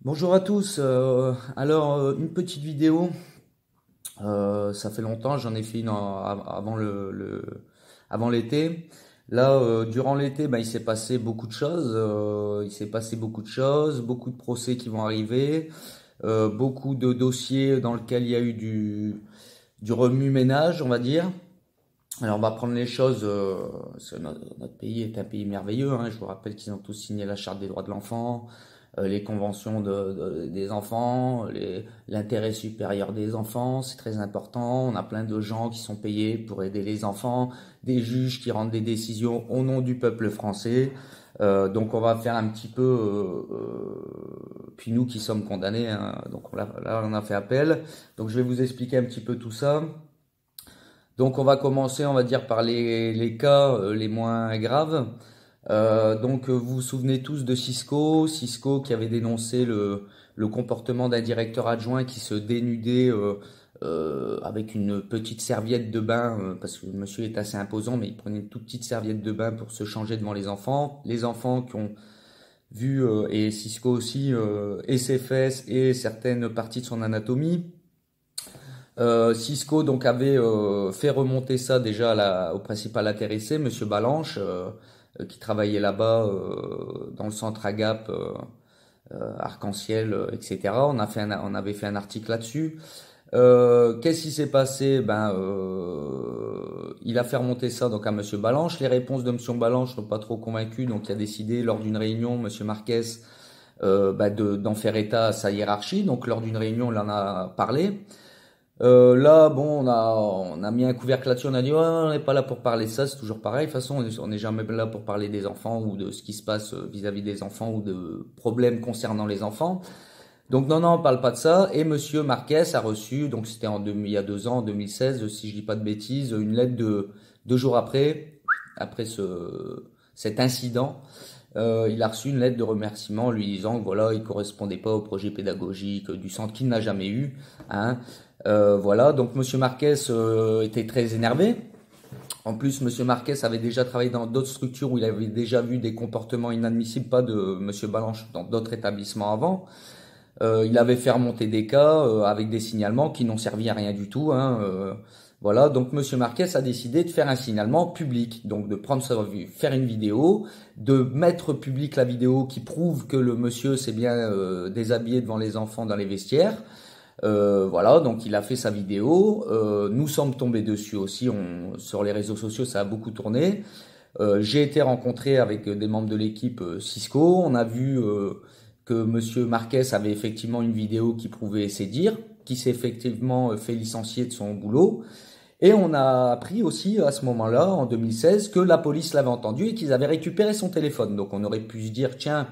Bonjour à tous. Une petite vidéo. Ça fait longtemps, j'en ai fait une avant avant l'été. Là, durant l'été, il s'est passé beaucoup de choses. Il s'est passé beaucoup de choses, beaucoup de procès qui vont arriver, beaucoup de dossiers dans lesquels il y a eu du remue-ménage, on va dire. Alors, on va prendre les choses. Parce que notre pays est un pays merveilleux, hein. Je vous rappelle qu'ils ont tous signé la Charte des droits de l'enfant, les conventions des enfants, l'intérêt supérieur des enfants, c'est très important. On a plein de gens qui sont payés pour aider les enfants, des juges qui rendent des décisions au nom du peuple français. Donc on va faire un petit peu, puis nous qui sommes condamnés, hein, donc là on a fait appel. Donc je vais vous expliquer un petit peu tout ça. Donc on va commencer, on va dire, par les cas les moins graves. Vous vous souvenez tous de Cisco qui avait dénoncé le comportement d'un directeur adjoint qui se dénudait avec une petite serviette de bain, parce que le monsieur est assez imposant, mais il prenait une toute petite serviette de bain pour se changer devant les enfants. Les enfants qui ont vu, et Cisco aussi, et ses fesses et certaines parties de son anatomie. Cisco donc avait fait remonter ça déjà au principal intéressé, Monsieur Balanche, qui travaillait là-bas dans le centre Agap, Arc-en-Ciel, etc. On avait fait un article là-dessus. Qu'est-ce qui s'est passé? Il a fait remonter ça donc à Monsieur Balanche. Les réponses de Monsieur Balanche n'ont pas trop convaincu, donc il a décidé lors d'une réunion, Monsieur Marquez, d'en faire état à sa hiérarchie. Donc lors d'une réunion, il en a parlé. Là, bon, on a mis un couvercle là-dessus, on a dit, ouais, on n'est pas là pour parler de ça, c'est toujours pareil. De toute façon, on n'est jamais là pour parler des enfants ou de ce qui se passe vis-à-vis des enfants ou de problèmes concernant les enfants. Donc, non, non, on parle pas de ça. Et Monsieur Marquez a reçu, donc c'était il y a 2 ans, en 2016, si je dis pas de bêtises, une lettre de 2 jours après cet incident. Il a reçu une lettre de remerciement lui disant que voilà, il correspondait pas au projet pédagogique du centre qu'il n'a jamais eu, hein. Voilà, donc Monsieur Marquez était très énervé. En plus, Monsieur Marquez avait déjà travaillé dans d'autres structures où il avait déjà vu des comportements inadmissibles, pas de Monsieur Balanche, dans d'autres établissements avant. Il avait fait remonter des cas avec des signalements qui n'ont servi à rien du tout, hein. Voilà, donc Monsieur Marquez a décidé de faire un signalement public, donc de prendre faire une vidéo, de mettre public la vidéo qui prouve que le monsieur s'est bien déshabillé devant les enfants dans les vestiaires. Voilà, donc il a fait sa vidéo. Nous sommes tombés dessus aussi. Sur les réseaux sociaux, ça a beaucoup tourné. J'ai été rencontré avec des membres de l'équipe Cisco. On a vu que Monsieur Marquez avait effectivement une vidéo qui prouvait ses dires, qui s'est effectivement fait licencier de son boulot. Et on a appris aussi à ce moment-là, en 2016, que la police l'avait entendu et qu'ils avaient récupéré son téléphone. Donc on aurait pu se dire, tiens,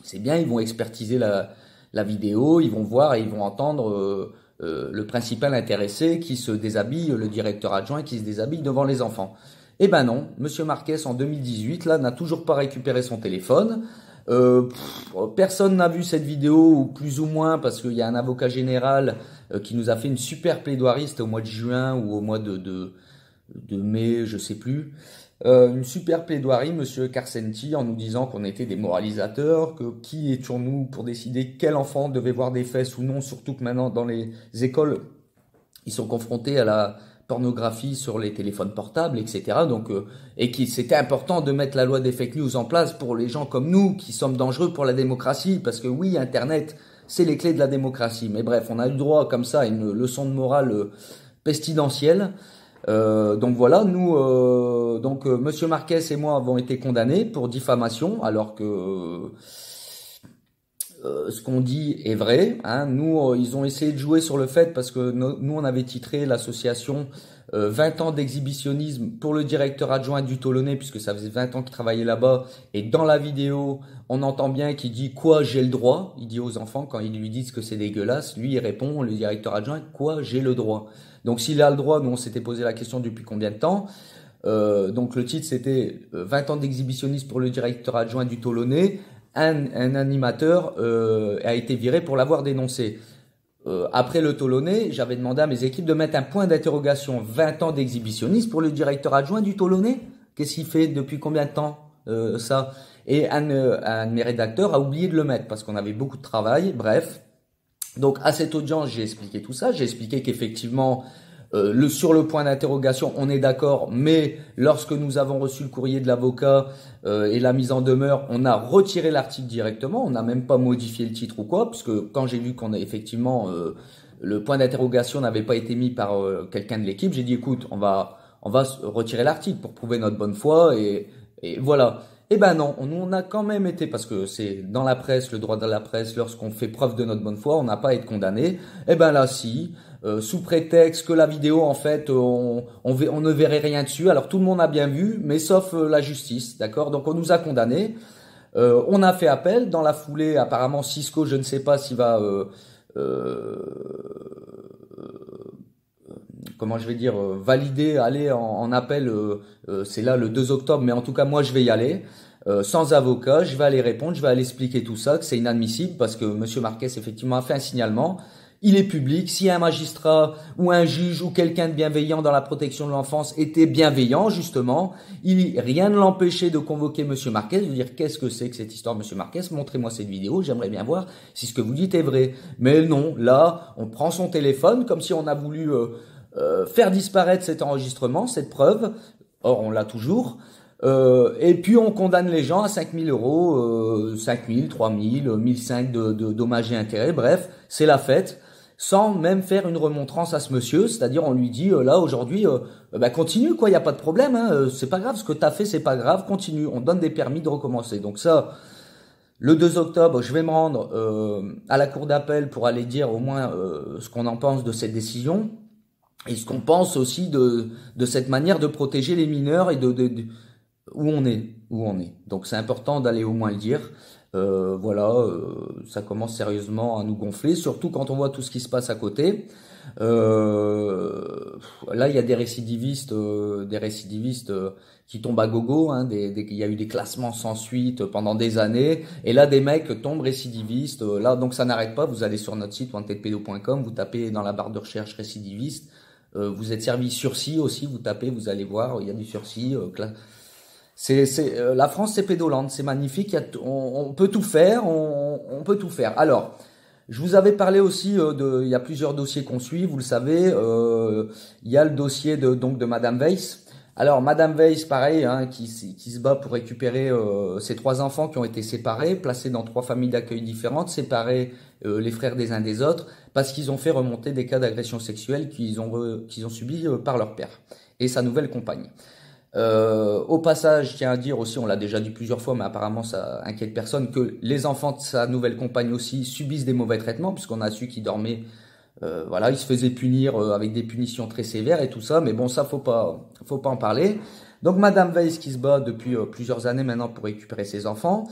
c'est bien, ils vont expertiser la vidéo, ils vont voir et ils vont entendre le principal intéressé qui se déshabille, le directeur adjoint qui se déshabille devant les enfants. Eh ben non, Monsieur Marquez en 2018 là n'a toujours pas récupéré son téléphone. Personne n'a vu cette vidéo, ou plus ou moins, parce qu'il y a un avocat général qui nous a fait une super plaidoirie, c'était au mois de juin ou au mois de mai, je sais plus. Une super plaidoirie, Monsieur Carcenti, en nous disant qu'on était des moralisateurs, que qui étions-nous pour décider quel enfant devait voir des fesses ou non, surtout que maintenant dans les écoles, ils sont confrontés à la pornographie sur les téléphones portables, etc. Et qu'il c'était important de mettre la loi des fake news en place pour les gens comme nous, qui sommes dangereux pour la démocratie, parce que oui, Internet, c'est les clés de la démocratie. Mais bref, on a eu le droit comme ça à une leçon de morale pestilentielle. Donc voilà, Monsieur Marquez et moi avons été condamnés pour diffamation, alors que ce qu'on dit est vrai, hein. Nous, ils ont essayé de jouer sur le fait parce que nous, on avait titré l'association 20 ans d'exhibitionnisme pour le directeur adjoint du Tolonnais, puisque ça faisait 20 ans qu'il travaillait là-bas. Et dans la vidéo, on entend bien qu'il dit quoi, j'ai le droit. Il dit aux enfants quand ils lui disent que c'est dégueulasse, lui il répond, le directeur adjoint, quoi, j'ai le droit. Donc s'il a le droit, nous on s'était posé la question depuis combien de temps. Donc le titre c'était 20 ans d'exhibitionnisme pour le directeur adjoint du Tolonnais. Un animateur a été viré pour l'avoir dénoncé. Après le Tolonnais, j'avais demandé à mes équipes de mettre un point d'interrogation. 20 ans d'exhibitionnisme pour le directeur adjoint du Tolonnais? Qu'est-ce qu'il fait depuis combien de temps? ça. Et un de mes rédacteurs a oublié de le mettre parce qu'on avait beaucoup de travail. Bref. Donc à cette audience, j'ai expliqué tout ça. J'ai expliqué qu'effectivement, sur le point d'interrogation, on est d'accord, mais lorsque nous avons reçu le courrier de l'avocat et la mise en demeure, on a retiré l'article directement. On n'a même pas modifié le titre ou quoi, parce que quand j'ai vu qu'on a effectivement le point d'interrogation n'avait pas été mis par quelqu'un de l'équipe, j'ai dit écoute, on va retirer l'article pour prouver notre bonne foi et voilà. Eh ben non, on a quand même été, parce que c'est dans la presse, le droit de la presse, lorsqu'on fait preuve de notre bonne foi, on n'a pas à être condamné. Eh ben là, si, sous prétexte que la vidéo, en fait, on ne verrait rien dessus. Alors tout le monde a bien vu, mais sauf la justice, d'accord? Donc on nous a condamnés. On a fait appel. Dans la foulée, apparemment, Cisco, je ne sais pas s'il va... comment je vais dire, valider, aller en appel, c'est là le 2 octobre, mais en tout cas moi je vais y aller, sans avocat, je vais aller répondre, je vais aller expliquer tout ça, que c'est inadmissible parce que Monsieur Marquez effectivement a fait un signalement, il est public, si un magistrat ou un juge ou quelqu'un de bienveillant dans la protection de l'enfance était bienveillant justement, rien ne l'empêchait de convoquer Monsieur Marquez, de dire qu'est-ce que c'est que cette histoire Monsieur Marquez, montrez-moi cette vidéo, j'aimerais bien voir si ce que vous dites est vrai. Mais non, là on prend son téléphone comme si on a voulu... faire disparaître cet enregistrement, cette preuve, or on l'a toujours, et puis on condamne les gens à 5 000 euros, 5 000, 3 000, 1 500 de dommages et intérêts, bref, c'est la fête, sans même faire une remontrance à ce monsieur, c'est-à-dire on lui dit, là aujourd'hui, bah, continue quoi, il n'y a pas de problème, hein, c'est pas grave, ce que t'as fait c'est pas grave, continue, on donne des permis de recommencer, donc ça... Le 2 octobre, je vais me rendre à la cour d'appel pour aller dire au moins ce qu'on en pense de cette décision. Et ce qu'on pense aussi de cette manière de protéger les mineurs et où on est. Donc c'est important d'aller au moins le dire. Voilà, ça commence sérieusement à nous gonfler, surtout quand on voit tout ce qui se passe à côté. Là, il y a des récidivistes qui tombent à gogo. Hein, il y a eu des classements sans suite pendant des années, et là des mecs tombent récidivistes. Là, donc ça n'arrête pas. Vous allez sur notre site wantedpedo.com, vous tapez dans la barre de recherche récidiviste. Vous êtes servi sursis aussi, vous tapez, vous allez voir, il y a du sursis. La France, c'est pédolande, c'est magnifique. On peut tout faire, on peut tout faire. Alors, je vous avais parlé aussi il y a plusieurs dossiers qu'on suit, vous le savez. Il y a le dossier de Madame Weiss. Alors, Madame Weiss, pareil, hein, qui se bat pour récupérer ses 3 enfants qui ont été séparés, placés dans 3 familles d'accueil différentes, séparés les frères des uns des autres, parce qu'ils ont fait remonter des cas d'agression sexuelle qu'ils ont subis par leur père et sa nouvelle compagne. Au passage, je tiens à dire aussi, on l'a déjà dit plusieurs fois, mais apparemment ça inquiète personne, que les enfants de sa nouvelle compagne aussi subissent des mauvais traitements, puisqu'on a su qu'ils dormaient, voilà, ils se faisaient punir avec des punitions très sévères et tout ça, mais bon, ça faut pas en parler. Donc Madame Weiss qui se bat depuis plusieurs années maintenant pour récupérer ses enfants,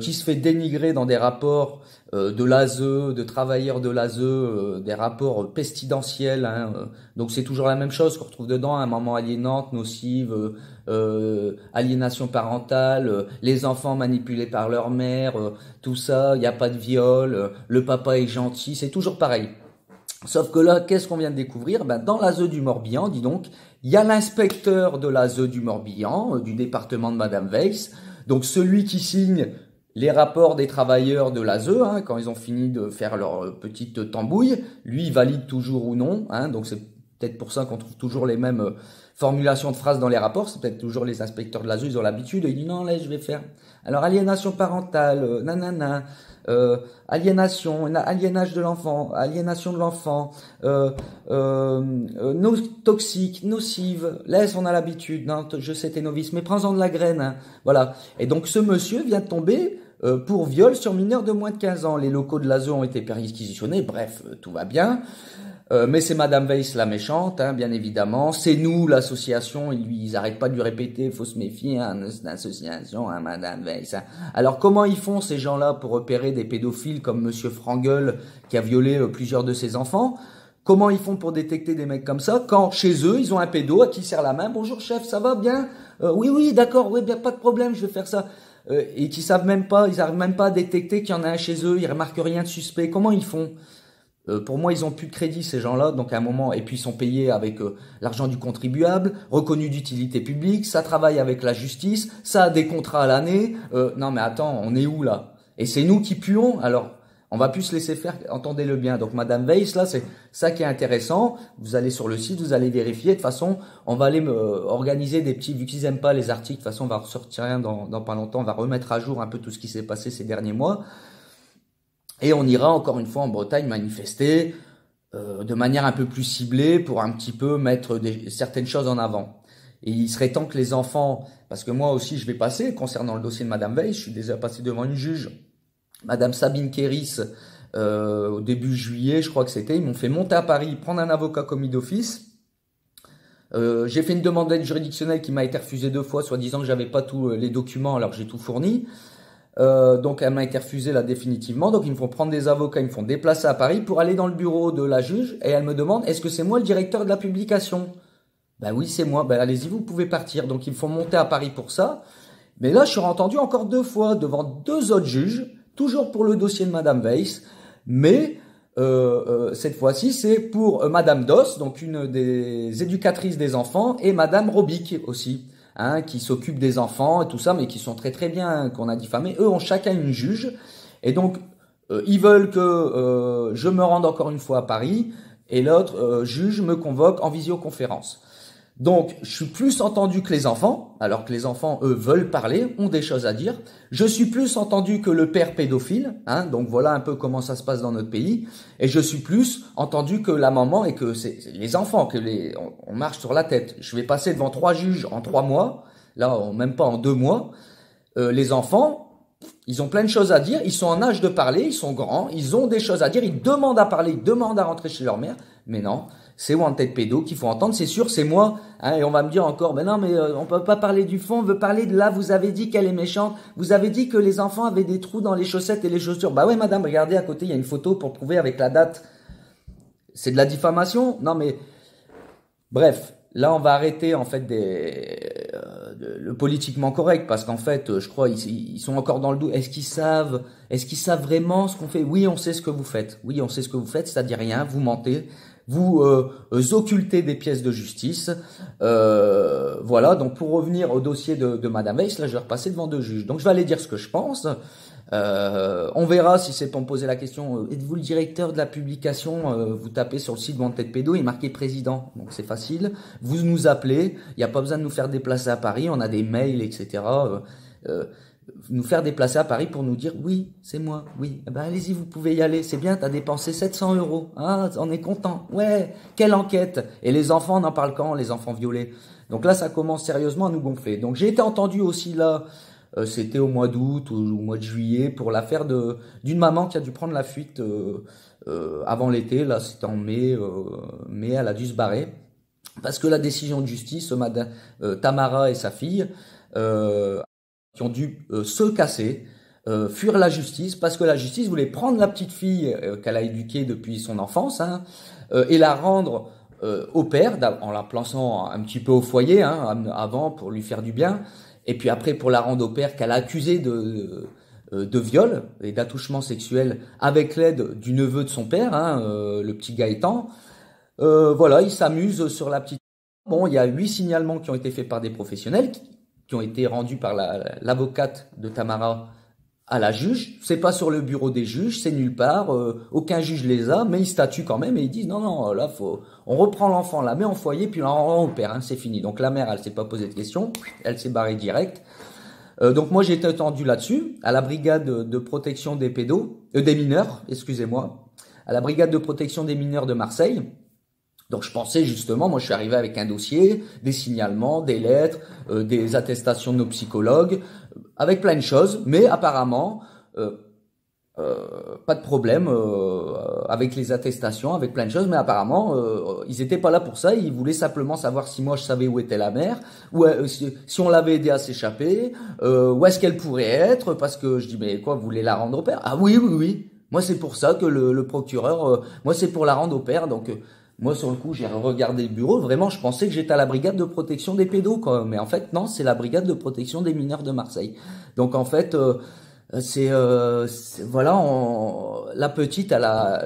qui se fait dénigrer dans des rapports de l'ASE, de travailleurs de l'ASE, des rapports pestilentiels. Hein, donc c'est toujours la même chose qu'on retrouve dedans, un maman aliénante, nocive, aliénation parentale, les enfants manipulés par leur mère, tout ça, il n'y a pas de viol, le papa est gentil, c'est toujours pareil. Sauf que là, qu'est-ce qu'on vient de découvrir? Ben, dans l'ASE du Morbihan, dis donc, il y a l'inspecteur de l'ASE du Morbihan, du département de Madame Weiss, donc celui qui signe les rapports des travailleurs de l'ASE, hein, quand ils ont fini de faire leur petite tambouille, lui, il valide toujours ou non, hein, donc c'est peut-être pour ça qu'on trouve toujours les mêmes formulations de phrases dans les rapports, c'est peut-être toujours les inspecteurs de l'ASE, ils ont l'habitude, ils disent non, là, je vais faire. Alors, aliénation parentale, nanana, aliénage de l'enfant, aliénation de l'enfant, toxique, nocive, laisse, on a l'habitude, non, je sais t'es novice, mais prends-en de la graine, hein, voilà. Et donc, ce monsieur vient de tomber pour viol sur mineur de moins de 15 ans. Les locaux de l'ASE ont été perquisitionnés, bref, tout va bien. Mais c'est Madame Weiss la méchante, hein, bien évidemment. C'est nous, l'association, ils arrêtent pas de lui répéter, faut se méfier, hein, c'est une association, hein, Madame Weiss. Hein. Alors comment ils font ces gens-là pour repérer des pédophiles comme Monsieur Frangel qui a violé plusieurs de ses enfants? Comment ils font pour détecter des mecs comme ça quand chez eux ils ont un pédo à qui serre la main? Bonjour chef, ça va bien? Oui, d'accord, oui, bien pas de problème, je vais faire ça. Et qui savent même pas, ils arrivent même pas à détecter qu'il y en a un chez eux, ils remarquent rien de suspect. Comment ils font? Pour moi, ils ont plus de crédit, ces gens-là, donc à un moment, et puis ils sont payés avec l'argent du contribuable, reconnus d'utilité publique, ça travaille avec la justice, ça a des contrats à l'année. Non mais attends, on est où là? Et c'est nous qui puons, alors on va plus se laisser faire, entendez-le bien. Donc Madame Weiss, là, c'est ça qui est intéressant. Vous allez sur le site, vous allez vérifier. De toute façon, on va aller organiser des petits, vu qu'ils aiment pas les articles, de toute façon, on va ressortir rien dans pas longtemps, on va remettre à jour un peu tout ce qui s'est passé ces derniers mois. Et on ira encore une fois en Bretagne manifester de manière un peu plus ciblée pour un petit peu mettre certaines choses en avant. Et il serait temps que les enfants, parce que moi aussi je vais passer, concernant le dossier de Madame Weiss, je suis déjà passé devant une juge, Madame Sabine Kéris, au début juillet, je crois que c'était, ils m'ont fait monter à Paris, prendre un avocat commis d'office. J'ai fait une demande d'aide juridictionnelle qui m'a été refusée 2 fois, soi-disant que j'avais pas tous les documents alors que j'ai tout fourni. Donc elle m'a été refusée là définitivement. Donc ils me font prendre des avocats, ils me font déplacer à Paris pour aller dans le bureau de la juge et elle me demande est-ce que c'est moi le directeur de la publication? Ben oui, c'est moi. Ben allez-y, vous pouvez partir. Donc ils me font monter à Paris pour ça. Mais là, je suis entendu encore 2 fois devant 2 autres juges, toujours pour le dossier de Madame Weiss, mais cette fois-ci c'est pour Madame Doss, donc une des éducatrices des enfants, et Madame Robic aussi. Hein, qui s'occupent des enfants et tout ça, mais qui sont très très bien, hein, qu'on a diffamés. Eux ont chacun une juge, et donc ils veulent que je me rende encore une fois à Paris, et l'autre juge me convoque en visioconférence. Donc, je suis plus entendu que les enfants, alors que les enfants, eux, veulent parler, ont des choses à dire. Je suis plus entendu que le père pédophile, hein, donc voilà un peu comment ça se passe dans notre pays. Et je suis plus entendu que la maman et que c'est les enfants, on marche sur la tête. Je vais passer devant 3 juges en 3 mois, là, même pas en 2 mois. Les enfants, ils ont plein de choses à dire, ils sont en âge de parler, ils sont grands, ils ont des choses à dire, ils demandent à parler, ils demandent à rentrer chez leur mère, mais non. C'est Wanted Pédo qu'il faut entendre, c'est sûr, c'est moi. Hein, et on va me dire encore, mais non, mais on peut pas parler du fond, on veut parler de là, vous avez dit qu'elle est méchante, vous avez dit que les enfants avaient des trous dans les chaussettes et les chaussures. Bah ouais, madame, regardez à côté, il y a une photo pour prouver avec la date. C'est de la diffamation? Non, mais bref, là, on va arrêter en fait le politiquement correct, parce qu'en fait, je crois, ils sont encore dans le doute. Est-ce qu'ils savent vraiment ce qu'on fait? Oui, on sait ce que vous faites. Oui, on sait ce que vous faites, c'est-à-dire rien, vous mentez. Vous occultez des pièces de justice. Voilà, donc pour revenir au dossier de Madame Weiss, là je vais repasser devant 2 juges. Donc je vais aller dire ce que je pense. On verra si c'est pour me poser la question, êtes-vous le directeur de la publication? Vous tapez sur le site Wanted Pédo, il est marqué président, donc c'est facile. Vous nous appelez, il n'y a pas besoin de nous faire déplacer à Paris, on a des mails, etc. Nous faire déplacer à Paris pour nous dire oui, c'est moi, oui, eh ben allez-y, vous pouvez y aller, c'est bien, t'as dépensé 700 €, ah, on est content, ouais, quelle enquête. Et les enfants, on en parle quand, les enfants violés? Donc là, ça commence sérieusement à nous gonfler. Donc j'ai été entendu aussi là, c'était au mois d'août ou au mois de juillet, pour l'affaire d'une maman qui a dû prendre la fuite avant l'été, là c'était en mai, elle a dû se barrer, parce que la décision de justice, madame Tamara et sa fille, qui ont dû se casser, fuir la justice, parce que la justice voulait prendre la petite fille qu'elle a éduquée depuis son enfance, hein, et la rendre au père, en la plaçant un petit peu au foyer, hein, avant pour lui faire du bien, et puis après pour la rendre au père qu'elle a accusé de viol et d'attouchement sexuel avec l'aide du neveu de son père, hein, le petit Gaëtan. Voilà, il s'amuse sur la petite. Bon, il y a 8 signalements qui ont été faits par des professionnels, qui ont été rendus par l'avocate de Tamara à la juge. C'est pas sur le bureau des juges, c'est nulle part, aucun juge les a, mais ils statuent quand même et ils disent non, là on reprend l'enfant, on la met en foyer, puis on la rend au père, hein, c'est fini. Donc la mère, elle s'est pas posé de questions, elle s'est barrée direct. Donc moi j'ai été attendu là-dessus, à la brigade de protection des des mineurs, excusez-moi, à la brigade de protection des mineurs de Marseille. Donc je pensais justement, moi je suis arrivé avec un dossier, des signalements, des lettres, des attestations de nos psychologues, avec plein de choses, mais apparemment pas de problème avec les attestations, avec plein de choses, mais apparemment ils étaient pas là pour ça, ils voulaient simplement savoir si moi je savais où était la mère, ou si on l'avait aidé à s'échapper, où est-ce qu'elle pourrait être, parce que je dis mais quoi, vous voulez la rendre au père? Ah oui, oui, oui, moi c'est pour ça que le procureur, moi c'est pour la rendre au père, donc moi, sur le coup, j'ai regardé le bureau. Vraiment, je pensais que j'étais à la brigade de protection des pédos, quoi. Mais en fait, non, c'est la brigade de protection des mineurs de Marseille. Donc, en fait, Voilà, la petite,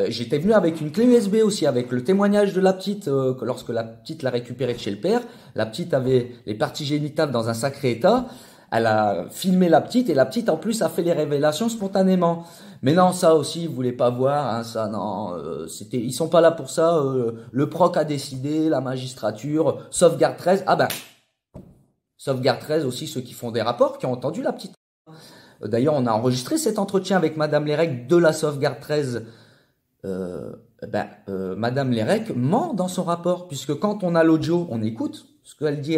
j'étais venu avec une clé USB aussi, avec le témoignage de la petite, que lorsque la petite l'a récupérée de chez le père, la petite avait les parties génitales dans un sacré état. Elle a filmé la petite et la petite en plus a fait les révélations spontanément. Mais non, ça aussi, vous voulez pas voir, hein, ça non, ils sont pas là pour ça. Le proc a décidé, la magistrature, sauvegarde 13. Ah ben, sauvegarde 13 aussi ceux qui font des rapports, qui ont entendu la petite. D'ailleurs, on a enregistré cet entretien avec Madame Lérec de la sauvegarde 13. Madame Lérec ment dans son rapport, puisque quand on a l'audio, on écoute ce qu'elle dit.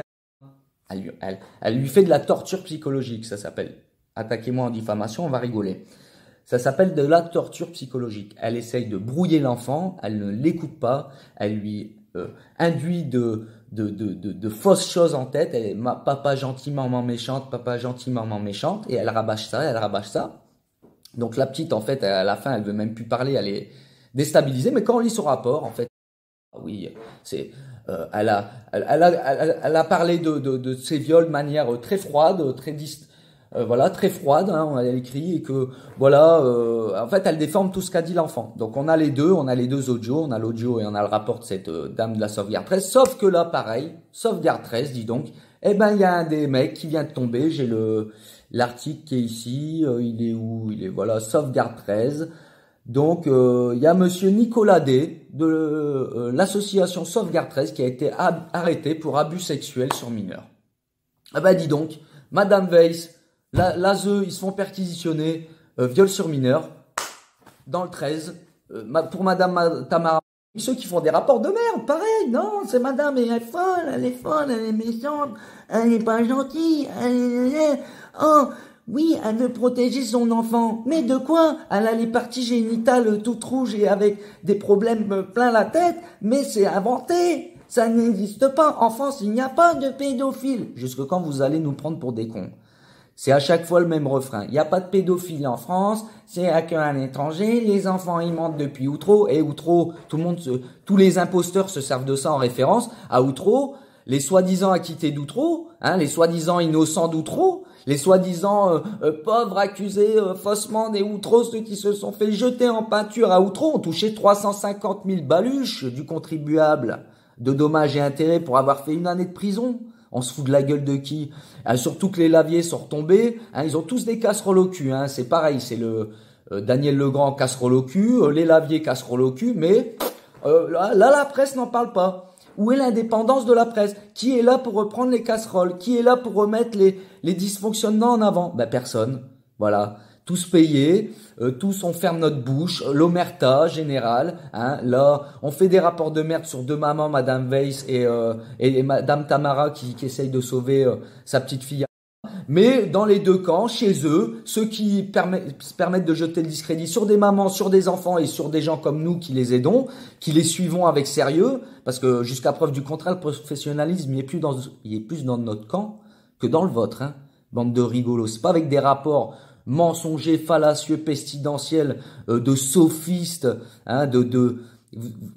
Elle lui fait de la torture psychologique, ça s'appelle. Attaquez-moi en diffamation, on va rigoler. Ça s'appelle de la torture psychologique. Elle essaye de brouiller l'enfant, elle ne l'écoute pas, elle lui induit de fausses choses en tête. Elle est papa gentil, maman méchante, papa gentil, maman méchante, et elle rabâche ça, elle rabâche ça. Donc la petite, en fait, à la fin, elle veut même plus parler, elle est déstabilisée. Mais quand on lit son rapport, en fait, oui, elle a parlé de ces viols de manière très froide, voilà, très froide, hein, elle écrit, et que voilà, en fait, elle déforme tout ce qu'a dit l'enfant. Donc on a les deux audios, on a l'audio et on a le rapport de cette dame de la sauvegarde 13, sauf que là, pareil, sauvegarde 13, dis donc, eh ben il y a un des mecs qui vient de tomber, j'ai l'article qui est ici, il est où? Il est, voilà, sauvegarde 13. Donc il y a monsieur Nicolas D de l'association Sauvegarde 13 qui a été arrêté pour abus sexuels sur mineurs. Ah bah dis donc, Madame Weiss, l'ASE, ils se font perquisitionner, viol sur mineur, dans le 13, pour Madame Tamara. Ceux qui font des rapports de merde, pareil, non, c'est Madame, elle est folle, elle est méchante, elle est pas gentille, oh, oui, elle veut protéger son enfant. Mais de quoi? Elle a les parties génitales toutes rouges et avec des problèmes plein la tête, mais c'est inventé. Ça n'existe pas. En France, il n'y a pas de pédophiles. Jusque quand vous allez nous prendre pour des cons? C'est à chaque fois le même refrain. Il n'y a pas de pédophilie en France, c'est à qu'un étranger. Les enfants, ils mentent depuis Outreau. Et Outreau, tous les imposteurs se servent de ça en référence. À Outreau, les soi-disant acquittés d'Outreau, hein, les soi-disant innocents d'Outreau, les soi-disant pauvres accusés faussement des Outreau, ceux qui se sont fait jeter en peinture à Outreau, ont touché 350 000 baluches du contribuable de dommages et intérêts pour avoir fait une année de prison. On se fout de la gueule de qui? Surtout que les laviers sont retombés. Hein, ils ont tous des casseroles au cul. Hein, c'est pareil, c'est le Daniel Legrand casserole au cul, les laviers casserole au cul, mais là, la presse n'en parle pas. Où est l'indépendance de la presse? Qui est là pour reprendre les casseroles? Qui est là pour remettre les dysfonctionnements en avant? Ben personne. Voilà. Tous payés, tous on ferme notre bouche, l'omerta générale, hein, là on fait des rapports de merde sur deux mamans, Madame Weiss et Madame Tamara qui essaye de sauver sa petite fille. Mais dans les deux camps, chez eux, ceux qui se permettent de jeter le discrédit sur des mamans, sur des enfants et sur des gens comme nous qui les aidons, qui les suivons avec sérieux, parce que jusqu'à preuve du contraire, le professionnalisme il est plus dans notre camp que dans le vôtre, hein, bande de rigolos. C'est pas avec des rapports mensongers, fallacieux, pestilentiels, de sophistes, hein,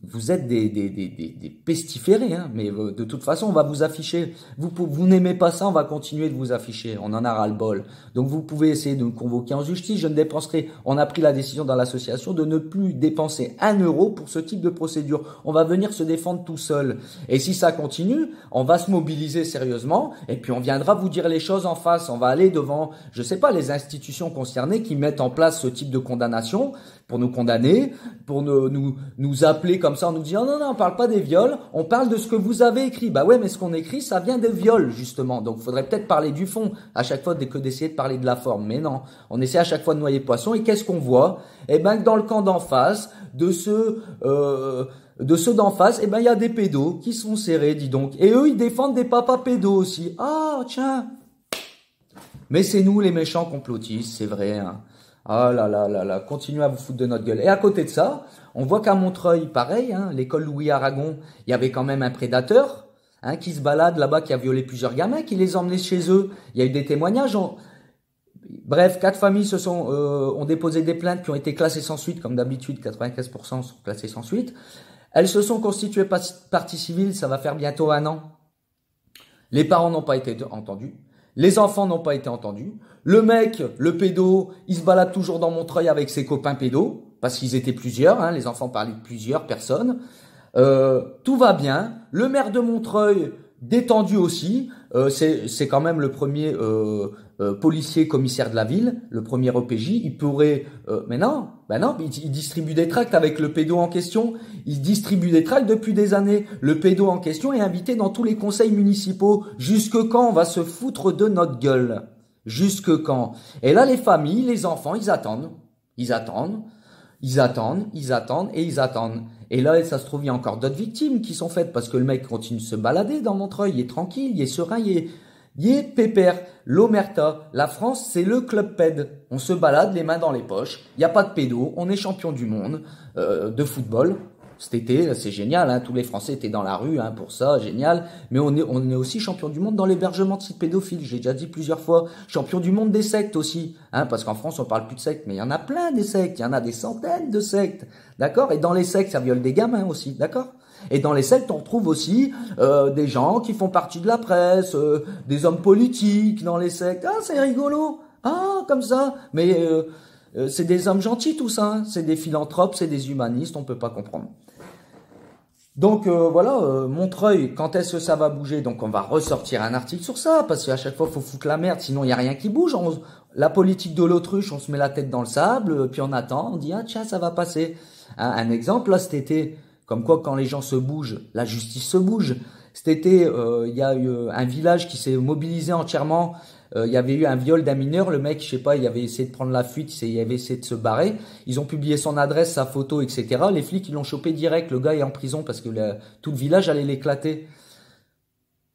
vous êtes des pestiférés, hein, mais de toute façon, on va vous afficher. Vous n'aimez pas ça, on va continuer de vous afficher. On en a ras-le-bol. Donc, vous pouvez essayer de me convoquer en justice. Je ne dépenserai, on a pris la décision dans l'association de ne plus dépenser 1 euro pour ce type de procédure. On va venir se défendre tout seul. Et si ça continue, on va se mobiliser sérieusement et puis on viendra vous dire les choses en face. On va aller devant, je sais pas, les institutions concernées qui mettent en place ce type de condamnation pour nous condamner, pour nous appeler comme ça en nous disant non, on parle pas des viols, on parle de ce que vous avez écrit. Bah ouais, mais ce qu'on écrit, ça vient des viols, justement. Donc, faudrait peut-être parler du fond à chaque fois que d'essayer de parler de la forme. Mais non, on essaie à chaque fois de noyer le poisson. Et qu'est-ce qu'on voit? Eh ben, que dans le camp d'en face, de ceux d'en face, eh ben, il y a des pédos qui sont serrés, dis donc. Et eux, ils défendent des papas pédos aussi. Ah, tiens. Mais c'est nous, les méchants complotistes, c'est vrai, hein. Ah là là là là, continuez à vous foutre de notre gueule. Et à côté de ça, on voit qu'à Montreuil, pareil, hein, l'école Louis Aragon, il y avait quand même un prédateur, hein, qui se balade là-bas, qui a violé plusieurs gamins, qui les a emmenés chez eux. Il y a eu des témoignages. Bref, 4 familles ont déposé des plaintes qui ont été classées sans suite, comme d'habitude, 95% sont classées sans suite. Elles se sont constituées partie civile, ça va faire bientôt 1 an. Les parents n'ont pas été entendus. Les enfants n'ont pas été entendus. Le mec, le pédo, il se balade toujours dans Montreuil avec ses copains pédos, parce qu'ils étaient plusieurs, hein, les enfants parlaient de plusieurs personnes. Tout va bien. Le maire de Montreuil, détendu aussi. C'est quand même le premier policier commissaire de la ville, le premier OPJ. Il pourrait, mais non, ben non, il distribue des tracts avec le pédo en question. Il distribue des tracts depuis des années. Le pédo en question est invité dans tous les conseils municipaux. Jusque quand on va se foutre de notre gueule? Jusque quand? Et là, les familles, les enfants, ils attendent. Ils attendent. Ils attendent, ils attendent et ils attendent. Et là, ça se trouve, il y a encore d'autres victimes qui sont faites parce que le mec continue de se balader dans Montreuil, il est tranquille, il est serein, il est pépère. L'Omerta, la France, c'est le club ped. On se balade les mains dans les poches, il n'y a pas de pédo, on est champion du monde de football. Cet été, c'est génial, hein, tous les Français étaient dans la rue hein, pour ça, génial. Mais on est aussi champion du monde dans l'hébergement de sites pédophiles. J'ai déjà dit plusieurs fois, champion du monde des sectes aussi, hein, parce qu'en France on parle plus de sectes, mais il y en a plein des sectes, il y en a des centaines de sectes, d'accord. Et dans les sectes, ça viole des gamins aussi, d'accord. Et dans les sectes, on trouve aussi des gens qui font partie de la presse, des hommes politiques dans les sectes. Ah, c'est rigolo, ah comme ça, mais c'est des hommes gentils tout ça, hein. C'est des philanthropes, c'est des humanistes, on peut pas comprendre. Donc voilà, Montreuil, quand est-ce que ça va bouger? Donc on va ressortir un article sur ça, parce qu'à chaque fois, faut foutre la merde, sinon il y a rien qui bouge. La politique de l'autruche, on se met la tête dans le sable, puis on attend, on dit ah tiens ça va passer. Un exemple là cet été, comme quoi quand les gens se bougent, la justice se bouge. Cet été, il y a eu un village qui s'est mobilisé entièrement. Il y avait eu un viol d'un mineur, le mec, je sais pas, il avait essayé de prendre la fuite, il avait essayé de se barrer. Ils ont publié son adresse, sa photo, etc. Les flics, ils l'ont chopé direct. Le gars est en prison parce que tout le village allait l'éclater.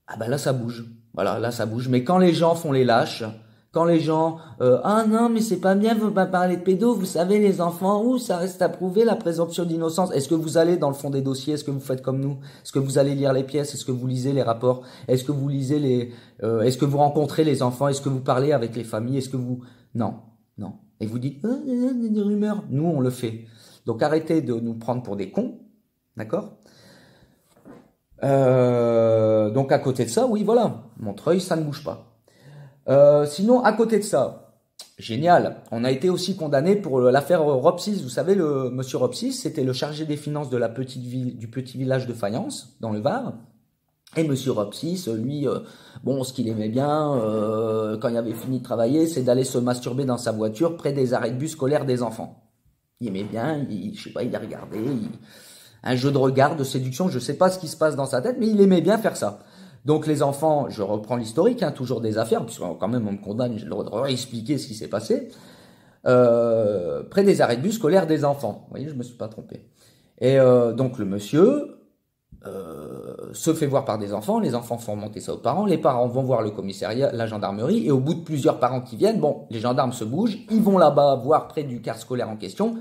Ah ben là, ça bouge. Voilà, là, ça bouge. Mais quand les gens font les lâches, quand les gens, ah non, mais c'est pas bien, vous pas parler de pédos, vous savez, les enfants, où ça reste à prouver la présomption d'innocence. Est-ce que vous allez dans le fond des dossiers? Est-ce que vous faites comme nous? Est-ce que vous allez lire les pièces? Est-ce que vous lisez les rapports? Est-ce que vous lisez est-ce que vous rencontrez les enfants? Est-ce que vous parlez avec les familles? Est-ce que vous, non, non. Et vous dites, des rumeurs. Nous, on le fait. Donc arrêtez de nous prendre pour des cons. D'accord? Donc à côté de ça, oui, voilà. Montreuil, ça ne bouge pas. Sinon, à côté de ça, génial, on a été aussi condamné pour l'affaire Ropsis. Vous savez, le monsieur Ropsis, c'était le chargé des finances de la petite ville, du petit village de Fayence, dans le Var. Et monsieur Ropsis, lui, bon, ce qu'il aimait bien, quand il avait fini de travailler, c'est d'aller se masturber dans sa voiture près des arrêts de bus scolaires des enfants. Il aimait bien, je sais pas, il a regardé, un jeu de regard, de séduction, je sais pas ce qui se passe dans sa tête, mais il aimait bien faire ça. Donc les enfants, je reprends l'historique, hein, toujours des affaires, puisque quand même on me condamne, je dois expliquer ce qui s'est passé, près des arrêts de bus scolaires des enfants. Vous voyez, je me suis pas trompé. Et donc le monsieur se fait voir par des enfants, les enfants font remonter ça aux parents, les parents vont voir le commissariat, la gendarmerie, et au bout de plusieurs parents qui viennent, bon, les gendarmes se bougent, ils vont là-bas voir près du car scolaire en question,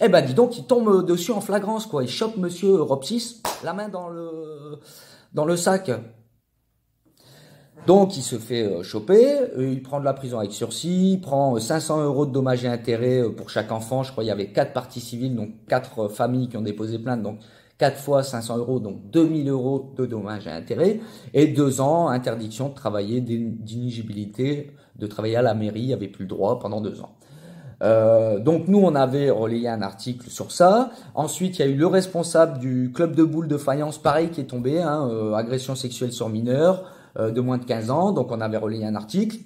eh ben dis donc, ils tombent dessus en flagrance, quoi. Ils chopent monsieur Ropsis, la main dans le sac. Donc, il se fait choper, il prend de la prison avec sursis, il prend 500 € de dommages et intérêts pour chaque enfant. Je crois qu'il y avait 4 parties civiles, donc 4 familles qui ont déposé plainte, donc 4 fois 500 €, donc 2000 € de dommages et intérêts. Et 2 ans, interdiction de travailler, d'inéligibilité, de travailler à la mairie, il n'y avait plus le droit pendant 2 ans. Donc nous on avait relayé un article sur ça. Ensuite il y a eu le responsable du club de boules de Fayence, pareil, qui est tombé, hein, agression sexuelle sur mineur de moins de 15 ans. Donc on avait relayé un article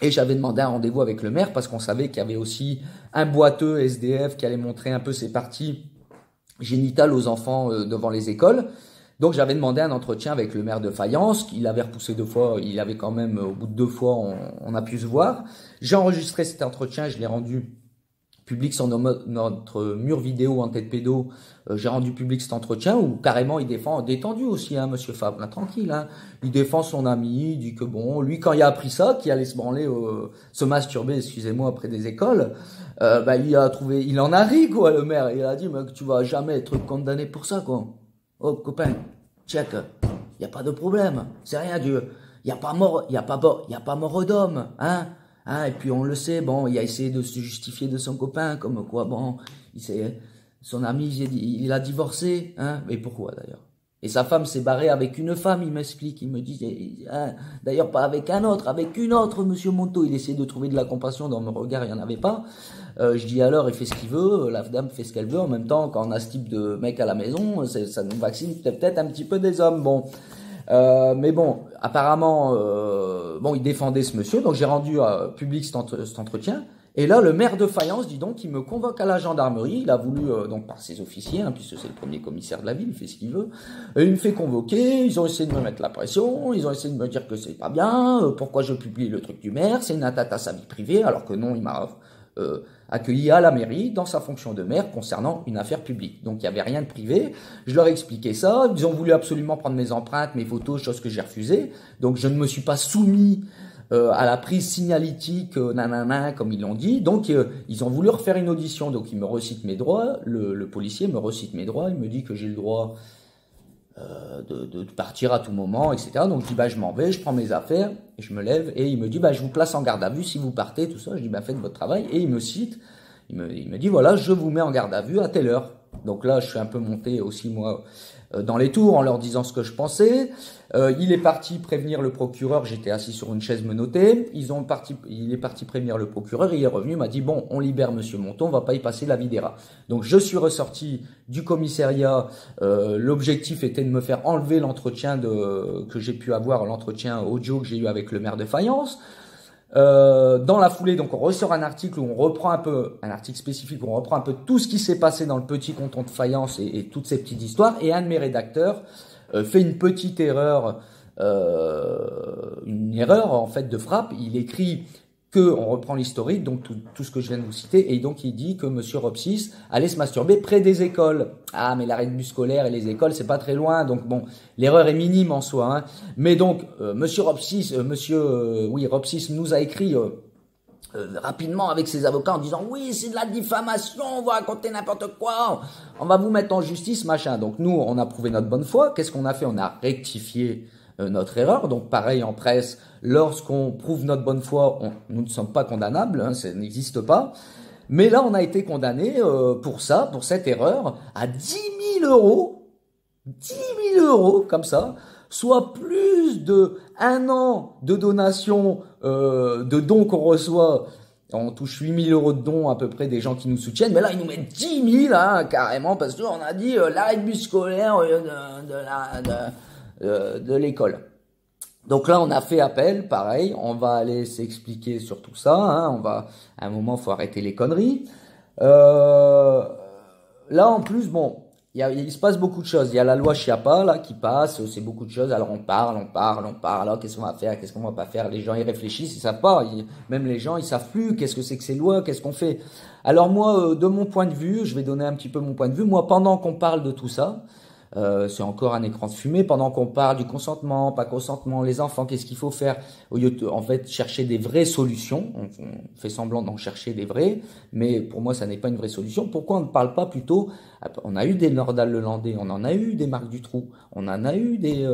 et j'avais demandé un rendez-vous avec le maire parce qu'on savait qu'il y avait aussi un boiteux SDF qui allait montrer un peu ses parties génitales aux enfants devant les écoles. Donc j'avais demandé un entretien avec le maire de Fayence, qu'il avait repoussé 2 fois, il avait quand même, au bout de 2 fois, on a pu se voir. J'ai enregistré cet entretien, je l'ai rendu public sur notre mur vidéo en tête pédo. J'ai rendu public cet entretien où carrément il défend, détendu aussi, hein, monsieur Fabre, là, tranquille, hein. Il défend son ami, il dit que bon, lui quand il a appris ça, qu'il allait se branler, se masturber, excusez-moi, après des écoles, bah il en a ri, quoi, le maire. Il a dit, mais tu vas jamais être condamné pour ça, quoi. Oh, copain, check, y a pas de problème, c'est rien, Dieu. Y a pas mort d'homme, hein. Et puis on le sait, bon, il a essayé de se justifier de son copain, comme quoi, bon, son ami, il a divorcé, hein. Mais pourquoi d'ailleurs? Et sa femme s'est barrée avec une femme, il m'explique. Il me dit, ah, d'ailleurs pas avec un autre, avec une autre, monsieur Monteau. Il essayait de trouver de la compassion dans mon regard, il n'y en avait pas. Je dis alors, il fait ce qu'il veut, la dame fait ce qu'elle veut. En même temps, quand on a ce type de mec à la maison, ça nous vaccine peut-être un petit peu des hommes. Bon, mais bon, apparemment, bon, il défendait ce monsieur, donc j'ai rendu public cet entretien. Et là, le maire de Fayence, dis donc, il me convoque à la gendarmerie. Il a voulu, donc par ses officiers, hein, puisque c'est le premier commissaire de la ville, il fait ce qu'il veut. Et il me fait convoquer, ils ont essayé de me mettre la pression, ils ont essayé de me dire que c'est pas bien, pourquoi je publie le truc du maire, c'est une atteinte à sa vie privée, alors que non, il m'a accueilli à la mairie dans sa fonction de maire concernant une affaire publique. Donc il n'y avait rien de privé. Je leur ai expliqué ça. Ils ont voulu absolument prendre mes empreintes, mes photos, chose que j'ai refusée. Donc je ne me suis pas soumis à la prise signalétique, nanana, comme ils l'ont dit. Donc ils ont voulu refaire une audition. Donc ils me recitent mes droits. Le policier me recite mes droits. Il me dit que j'ai le droit de partir à tout moment, etc. Donc je dis bah je m'en vais, je prends mes affaires et je me lève et il me dit bah je vous place en garde à vue si vous partez, tout ça. Je dis bah faites votre travail et il me cite, il me dit voilà je vous mets en garde à vue à telle heure. Donc là je suis un peu monté aussi moi dans les tours en leur disant ce que je pensais. Il est parti prévenir le procureur, j'étais assis sur une chaise menottée. Il est parti prévenir le procureur, il est revenu, m'a dit bon, on libère monsieur Monton, on va pas y passer la vie des rats. Donc je suis ressorti du commissariat. L'objectif était de me faire enlever l'entretien que j'ai pu avoir, l'entretien audio que j'ai eu avec le maire de Fayence. Dans la foulée, donc on ressort un article où on reprend un peu, un article spécifique où on reprend un peu tout ce qui s'est passé dans le petit canton de Fayence et toutes ces petites histoires. Et un de mes rédacteurs fait une petite erreur, en fait de frappe. Il écrit que on reprend l'historique, donc tout ce que je viens de vous citer, et donc il dit que Monsieur Ropsis allait se masturber près des écoles. Ah, mais l'arrêt de bus scolaire et les écoles, c'est pas très loin, donc bon, l'erreur est minime en soi. Hein. Mais donc Monsieur Ropsis, Ropsis nous a écrit. Rapidement avec ses avocats en disant oui c'est de la diffamation, on va raconter n'importe quoi, on va vous mettre en justice machin. Donc nous on a prouvé notre bonne foi. Qu'est-ce qu'on a fait? On a rectifié notre erreur. Donc pareil en presse, lorsqu'on prouve notre bonne foi, nous ne sommes pas condamnables, hein, ça n'existe pas. Mais là on a été condamné pour cette erreur à 10 000 euros, 10 000 euros comme ça, soit plus de 1 an de donation, de dons qu'on reçoit. On touche 8 000 euros de dons à peu près des gens qui nous soutiennent, mais là ils nous mettent 10 000 hein, carrément parce qu'on a dit l'arrêt de bus scolaire de l'école. Donc là on a fait appel, pareil, on va aller s'expliquer sur tout ça. Hein, à un moment faut arrêter les conneries. Là en plus bon. Il se passe beaucoup de choses. Il y a la loi Chiappa là qui passe, c'est beaucoup de choses. Alors on parle. Alors qu'est-ce qu'on va faire, qu'est-ce qu'on va pas faire? Les gens ils réfléchissent, ils savent pas. Même les gens ils savent plus. Qu'est-ce que c'est que ces lois? Qu'est-ce qu'on fait? Alors moi, de mon point de vue, je vais donner un petit peu mon point de vue. Moi, pendant qu'on parle de tout ça, c'est encore un écran de fumée. Pendant qu'on parle du consentement, pas consentement, les enfants, qu'est-ce qu'il faut faire? Au lieu de, en fait, chercher des vraies solutions, on fait semblant d'en chercher des vraies, mais pour moi, ça n'est pas une vraie solution. Pourquoi on ne parle pas plutôt? On a eu des Nordal-Lelandais, on en a eu des Marc Dutroux, on en a eu des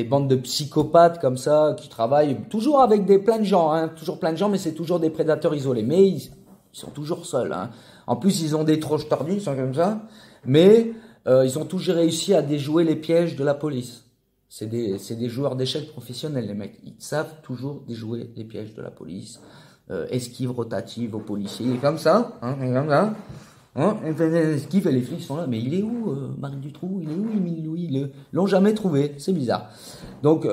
bandes de psychopathes comme ça qui travaillent toujours avec plein de gens, hein, toujours plein de gens, mais c'est toujours des prédateurs isolés. Mais ils sont toujours seuls. Hein. En plus, ils ont des troches tordues, ils sont comme ça. Mais ils ont toujours réussi à déjouer les pièges de la police. C'est des joueurs d'échecs professionnels, les mecs. Ils savent toujours déjouer les pièges de la police. Esquive rotative aux policiers, comme ça. Hein, comme ça. Hein, esquive et les flics sont là. Mais il est où, Marc Dutroux? Il est où, Émile Louis? Ils l'ont jamais trouvé. C'est bizarre. Donc,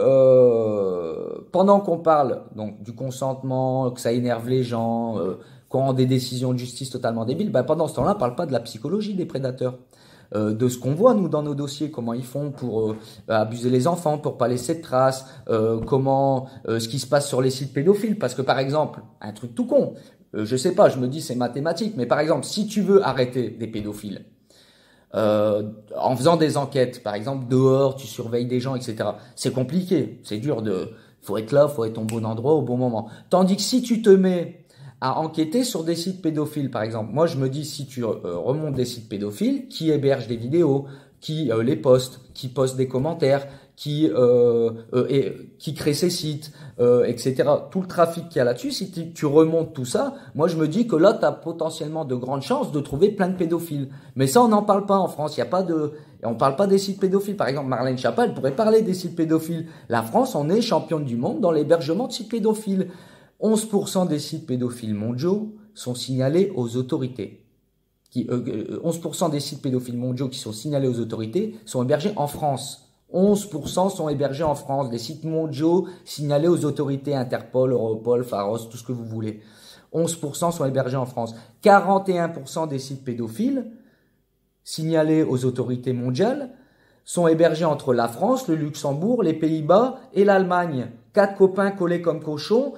pendant qu'on parle donc du consentement, que ça énerve les gens, qu'on rend des décisions de justice totalement débiles, ben pendant ce temps-là, on parle pas de la psychologie des prédateurs. De ce qu'on voit nous dans nos dossiers, comment ils font pour abuser les enfants, pour pas laisser de traces, ce qui se passe sur les sites pédophiles. Parce que par exemple, un truc tout con, je sais pas, je me dis c'est mathématique, mais par exemple, si tu veux arrêter des pédophiles, en faisant des enquêtes, par exemple dehors, tu surveilles des gens, etc. C'est compliqué, c'est dur faut être là, faut être au bon endroit au bon moment. Tandis que si tu te mets à enquêter sur des sites pédophiles, par exemple. Moi, je me dis, si tu remontes des sites pédophiles, qui hébergent des vidéos, qui les postent, qui postent des commentaires, qui crée ces sites, etc. Tout le trafic qu'il y a là-dessus, si tu remontes tout ça, moi je me dis que là, tu as potentiellement de grandes chances de trouver plein de pédophiles. Mais ça, on n'en parle pas en France. Il y a pas de, on parle pas des sites pédophiles. Par exemple, Marlène Schiappa, elle pourrait parler des sites pédophiles. La France, on est championne du monde dans l'hébergement de sites pédophiles. 11% des sites pédophiles mondiaux sont signalés aux autorités. 11% des sites pédophiles mondiaux qui sont signalés aux autorités sont hébergés en France. 11% sont hébergés en France, des sites mondiaux signalés aux autorités Interpol, Europol, Pharos, tout ce que vous voulez. 11% sont hébergés en France. 41% des sites pédophiles signalés aux autorités mondiales sont hébergés entre la France, le Luxembourg, les Pays-Bas et l'Allemagne. 4 copains collés comme cochons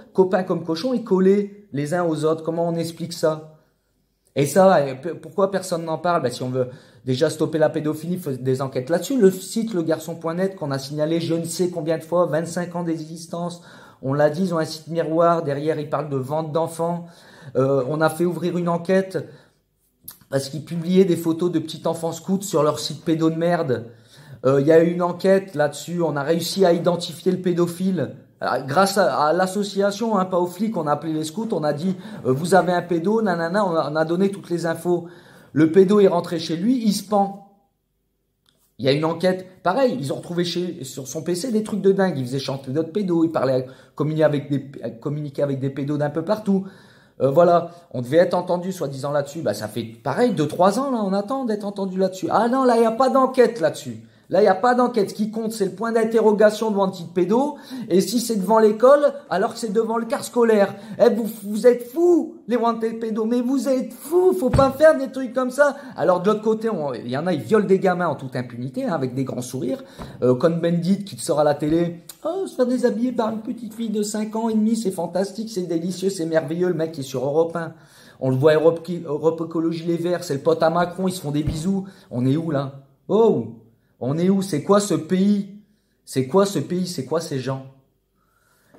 et collés les uns aux autres. Comment on explique ça? Et ça, pourquoi personne n'en parle? Si on veut déjà stopper la pédophilie, il faut des enquêtes là-dessus. Le site legarçon.net qu'on a signalé je ne sais combien de fois, 25 ans d'existence. On l'a dit, ils ont un site miroir. Derrière, ils parlent de vente d'enfants. On a fait ouvrir une enquête parce qu'ils publiaient des photos de petits enfants scouts sur leur site pédo de merde. Il y a eu une enquête là-dessus. On a réussi à identifier le pédophile. Grâce à l'association, pas aux flics, on a appelé les scouts, on a dit vous avez un pédo, nanana, on a donné toutes les infos. Le pédo est rentré chez lui, il se pend. Il y a une enquête, pareil, ils ont retrouvé sur son PC des trucs de dingue. Il faisait chanter d'autres pédos, il parlait, communiquait avec des pédos d'un peu partout. Voilà, on devait être entendu soi-disant là-dessus. Ça fait pareil, 2-3 ans là, on attend d'être entendu là-dessus. Ah non, là il n'y a pas d'enquête là-dessus. Là, il n'y a pas d'enquête. Ce qui compte, c'est le point d'interrogation devant un petit pédo. Et si c'est devant l'école, alors que c'est devant le car scolaire. Vous êtes fous, les wanted pédos. Mais vous êtes fous. Faut pas faire des trucs comme ça. Alors, de l'autre côté, il y en a, ils violent des gamins en toute impunité, avec des grands sourires. Cohn-Bendit qui sort à la télé. Oh, se faire déshabiller par une petite fille de 5 ans et demi, c'est fantastique, c'est délicieux, c'est merveilleux. Le mec qui est sur Europe 1. On le voit Europe Écologie Les Verts. C'est le pote à Macron. Ils se font des bisous. On est où, là? Oh! On est où? C'est quoi ce pays? C'est quoi ce pays? C'est quoi ces gens?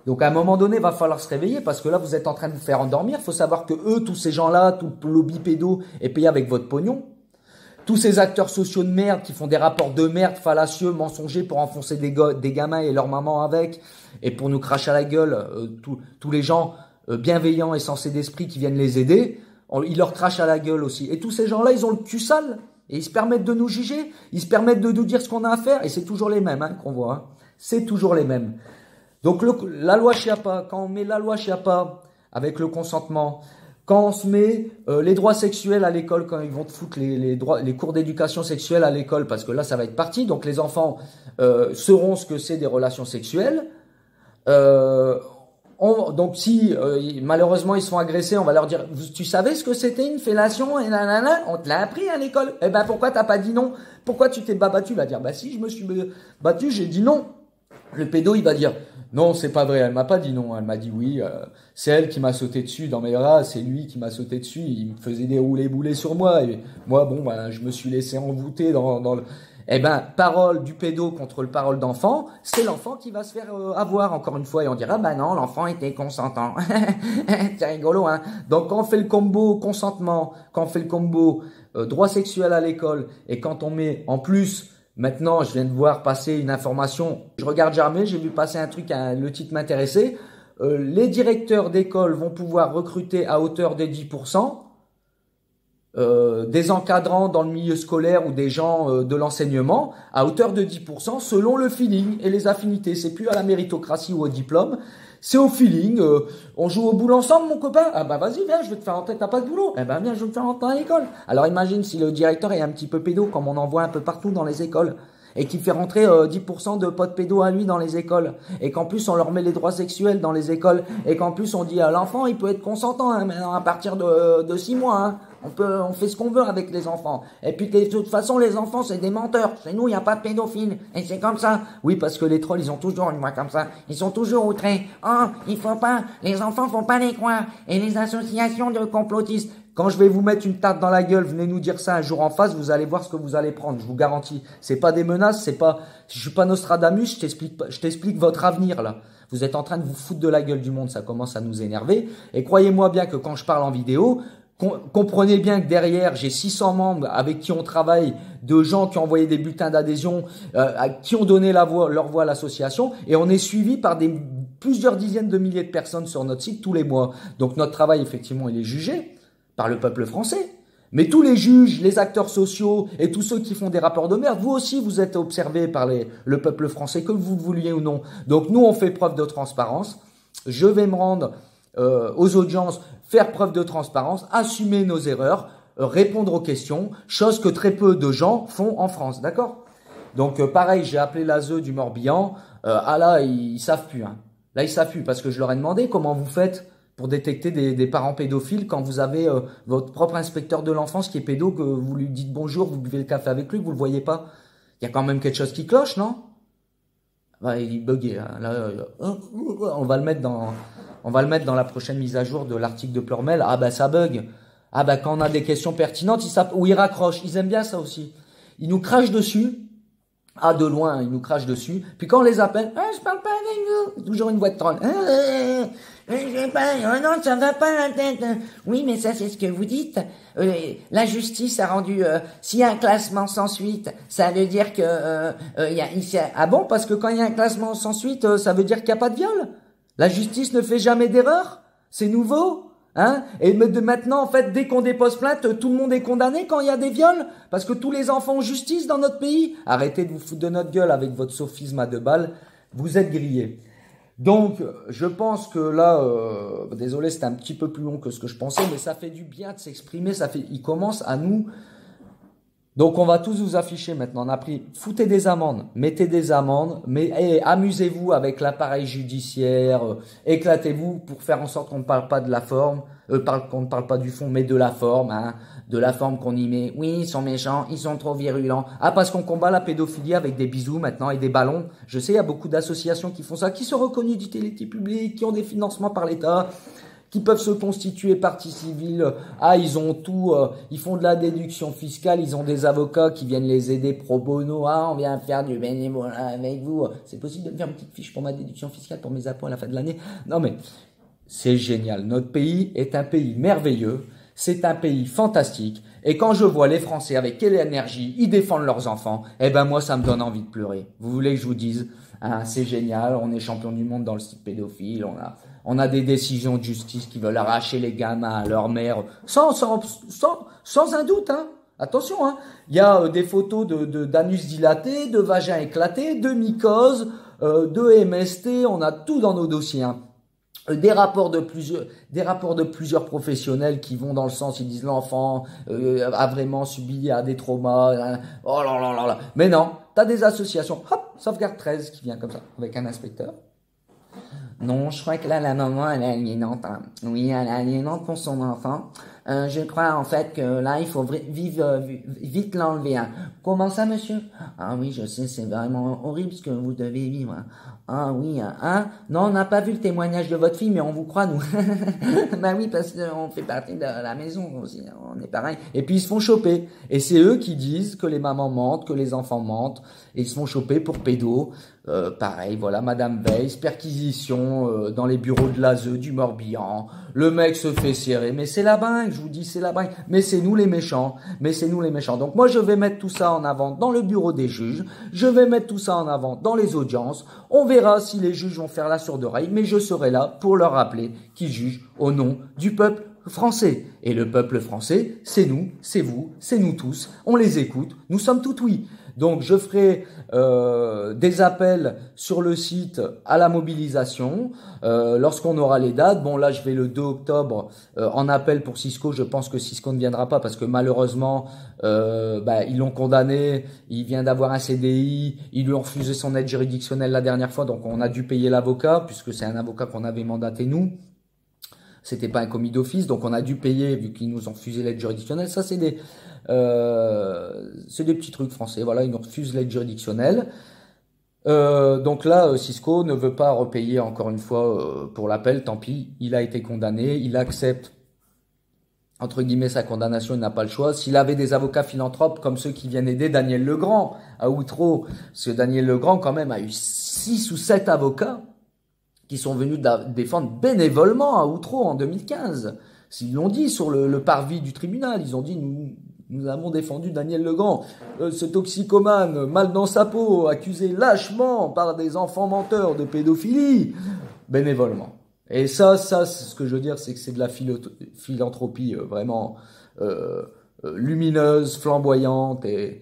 Donc à un moment donné, il va falloir se réveiller parce que là, vous êtes en train de vous faire endormir. Il faut savoir que eux, tous ces gens-là, tout le lobby pédo est payé avec votre pognon. Tous ces acteurs sociaux de merde qui font des rapports de merde fallacieux, mensongers pour enfoncer des gamins et leurs mamans avec et pour nous cracher à la gueule, tous les gens bienveillants et sensés d'esprit qui viennent les aider, ils leur crachent à la gueule aussi. Et tous ces gens-là, ils ont le cul sale. Et ils se permettent de nous juger, ils se permettent de nous dire ce qu'on a à faire, et c'est toujours les mêmes qu'on voit. C'est toujours les mêmes. Donc la loi Schiappa, quand on met la loi Schiappa avec le consentement, quand on se met les droits sexuels à l'école, quand ils vont te foutre les cours d'éducation sexuelle à l'école, parce que là ça va être parti, donc les enfants sauront ce que c'est des relations sexuelles. Donc si malheureusement ils sont agressés, on va leur dire tu savais ce que c'était une fellation et nanana, on te l'a appris à l'école. Pourquoi t'as pas dit non? Pourquoi tu t'es pas battu? Il va dire si je me suis battu, j'ai dit non. Le pédo il va dire non, c'est pas vrai, elle m'a pas dit non, elle m'a dit oui, c'est elle qui m'a sauté dessus dans mes bras, c'est lui qui m'a sauté dessus, il me faisait dérouler boulets sur moi et moi je me suis laissé envoûter dans le parole du pédo contre le parole d'enfant, c'est l'enfant qui va se faire avoir encore une fois et on dira non, l'enfant était consentant. C'est rigolo, hein. Donc quand on fait le combo consentement, quand on fait le combo droit sexuel à l'école et quand on met en plus, maintenant je viens de voir passer une information, je regarde jamais, j'ai vu passer un truc, le titre m'intéressait, les directeurs d'école vont pouvoir recruter à hauteur de 10%. Des encadrants dans le milieu scolaire ou des gens de l'enseignement à hauteur de 10% selon le feeling et les affinités. C'est plus à la méritocratie ou au diplôme, c'est au feeling. On joue au boule ensemble, mon copain. Vas-y, viens, je vais te faire rentrer, t'as pas de boulot. Viens, je vais te faire rentrer à l'école. Alors imagine si le directeur est un petit peu pédo, comme on en voit un peu partout dans les écoles, et qui fait rentrer 10% de potes pédos à lui dans les écoles, et qu'en plus on leur met les droits sexuels dans les écoles, et qu'en plus on dit à l'enfant il peut être consentant maintenant à partir de 6 mois. On fait ce qu'on veut avec les enfants. Et puis de toute façon les enfants c'est des menteurs. Chez nous il n'y a pas de pédophiles. Et c'est comme ça. Oui, parce que les trolls ils ont toujours une voix comme ça. Ils sont toujours outrés. Oh, les enfants faut pas les croire. Et les associations de complotistes. Quand je vais vous mettre une tarte dans la gueule, venez nous dire ça un jour en face, vous allez voir ce que vous allez prendre, je vous garantis. C'est pas des menaces, je suis pas Nostradamus, je t'explique votre avenir là. Vous êtes en train de vous foutre de la gueule du monde, ça commence à nous énerver. Et croyez-moi bien que quand je parle en vidéo, Comprenez bien que derrière, j'ai 600 membres avec qui on travaille, de gens qui ont envoyé des bulletins d'adhésion, qui ont donné leur voix à l'association, et on est suivi par plusieurs dizaines de milliers de personnes sur notre site tous les mois. Donc notre travail, effectivement, il est jugé par le peuple français. Mais tous les juges, les acteurs sociaux et tous ceux qui font des rapports de merde, vous aussi, vous êtes observés par le peuple français, que vous le vouliez ou non. Donc nous, on fait preuve de transparence. Je vais me rendre aux audiences, faire preuve de transparence, assumer nos erreurs, répondre aux questions, chose que très peu de gens font en France, d'accord? Donc pareil, j'ai appelé l'ASE du Morbihan, là, ils savent plus. Hein. Là, ils savent plus parce que je leur ai demandé comment vous faites pour détecter des parents pédophiles quand vous avez votre propre inspecteur de l'enfance qui est pédo, que vous lui dites bonjour, vous buvez le café avec lui, que vous le voyez pas. Il y a quand même quelque chose qui cloche, non? Ouais, il est bugué. Hein. Là, on va le mettre dans la prochaine mise à jour de l'article de Pleurmel. Ah bah ça bug. Ah bah quand on a des questions pertinentes, ils raccrochent. Ils aiment bien ça aussi. Ils nous crachent dessus. Ah, de loin, ils nous crachent dessus. Puis quand on les appelle, je parle pas avec vous. Toujours une voix de troll. Je vais pas, non, ça va pas la tête. Oui, mais ça, c'est ce que vous dites. La justice a rendu, s'il y a un classement sans suite, ça veut dire que, ah bon, parce que quand il y a un classement sans suite, ça veut dire qu'il n'y a pas de viol. La justice ne fait jamais d'erreur. C'est nouveau. Hein? Et de maintenant, en fait, dès qu'on dépose plainte, tout le monde est condamné quand il y a des viols, parce que tous les enfants ont justice dans notre pays. Arrêtez de vous foutre de notre gueule avec votre sophisme à 2 balles. Vous êtes grillés. Donc, je pense que là, désolé, c'était un petit peu plus long que ce que je pensais, mais ça fait du bien de s'exprimer. Il commence à nous. Donc, on va tous vous afficher maintenant. On a pris, foutez des amendes, mettez des amendes, mais amusez-vous avec l'appareil judiciaire, éclatez-vous pour faire en sorte qu'on ne parle pas de la forme, qu'on ne parle pas du fond, mais de la forme, hein, de la forme qu'on y met. Oui, ils sont méchants, ils sont trop virulents. Ah, parce qu'on combat la pédophilie avec des bisous maintenant et des ballons. Je sais, il y a beaucoup d'associations qui font ça, qui sont reconnues d'utilité publique, qui ont des financements par l'État, qui peuvent se constituer partie civile. Ah, ils ont tout, ils font de la déduction fiscale, ils ont des avocats qui viennent les aider pro bono. Ah, on vient faire du bénévolat avec vous. C'est possible de me faire une petite fiche pour ma déduction fiscale pour mes impôts à la fin de l'année? Non mais, c'est génial. Notre pays est un pays merveilleux. C'est un pays fantastique. Et quand je vois les Français avec quelle énergie ils défendent leurs enfants, eh ben moi, ça me donne envie de pleurer. Vous voulez que je vous dise, hein, c'est génial, on est champion du monde dans le site pédophile, on a des décisions de justice qui veulent arracher les gamins à leur mère, sans un doute, hein. Attention, hein. Il y a des photos d'anus dilaté, de vagin éclaté, de mycose, de MST, on a tout dans nos dossiers, hein. Des rapports de plusieurs professionnels qui vont dans le sens, ils disent l'enfant a vraiment subi des traumas, hein. Oh là là là là. Mais non, t'as des associations, hop, Sauvegarde 13 qui vient comme ça, avec un inspecteur. Non, je crois que là, la maman, elle est aliénante. Hein. Oui, elle est aliénante pour son enfant. Je crois, en fait, que là, il faut vite l'enlever. Hein. Comment ça, monsieur? Ah oui, je sais, c'est vraiment horrible ce que vous devez vivre. Hein. Ah oui, hein? Non, on n'a pas vu le témoignage de votre fille, mais on vous croit, nous. Ben oui, parce qu'on fait partie de la maison aussi. On est pareil. Et puis, ils se font choper. Et c'est eux qui disent que les mamans mentent, que les enfants mentent. Et ils se font choper pour pédo. Pareil, voilà, Madame Weiss, perquisition dans les bureaux de l'ASE du Morbihan. Le mec se fait serrer, mais c'est la bringue, je vous dis, c'est la bringue. Mais c'est nous les méchants, Donc moi, je vais mettre tout ça en avant dans le bureau des juges. Je vais mettre tout ça en avant dans les audiences. On verra si les juges vont faire la sourde oreille, mais je serai là pour leur rappeler qu'ils jugent au nom du peuple français. Et le peuple français, c'est nous, c'est vous, c'est nous tous. On les écoute, nous sommes tout oui. Donc, je ferai des appels sur le site à la mobilisation lorsqu'on aura les dates. Bon, là, je vais le 2 octobre en appel pour Cisco. Je pense que Cisco ne viendra pas parce que malheureusement, ils l'ont condamné. Il vient d'avoir un CDI. Ils lui ont refusé son aide juridictionnelle la dernière fois. Donc, on a dû payer l'avocat puisque c'est un avocat qu'on avait mandaté nous. C'était pas un commis d'office, donc on a dû payer vu qu'ils nous ont refusé l'aide juridictionnelle. Ça, c'est des petits trucs français. Voilà, ils nous refusent l'aide juridictionnelle. Donc là, Cisco ne veut pas repayer encore une fois pour l'appel. Tant pis, il a été condamné, il accepte entre guillemets sa condamnation, il n'a pas le choix. S'il avait des avocats philanthropes comme ceux qui viennent aider Daniel Legrand à Outreau, parce que Daniel Legrand quand même a eu 6 ou 7 avocats qui sont venus défendre bénévolement à Outreau en 2015. Ils l'ont dit sur le parvis du tribunal. Ils ont dit, nous avons défendu Daniel Legrand, ce toxicomane, mal dans sa peau, accusé lâchement par des enfants menteurs de pédophilie, bénévolement. Et ça, ce que je veux dire, c'est que c'est de la philanthropie vraiment lumineuse, flamboyante, et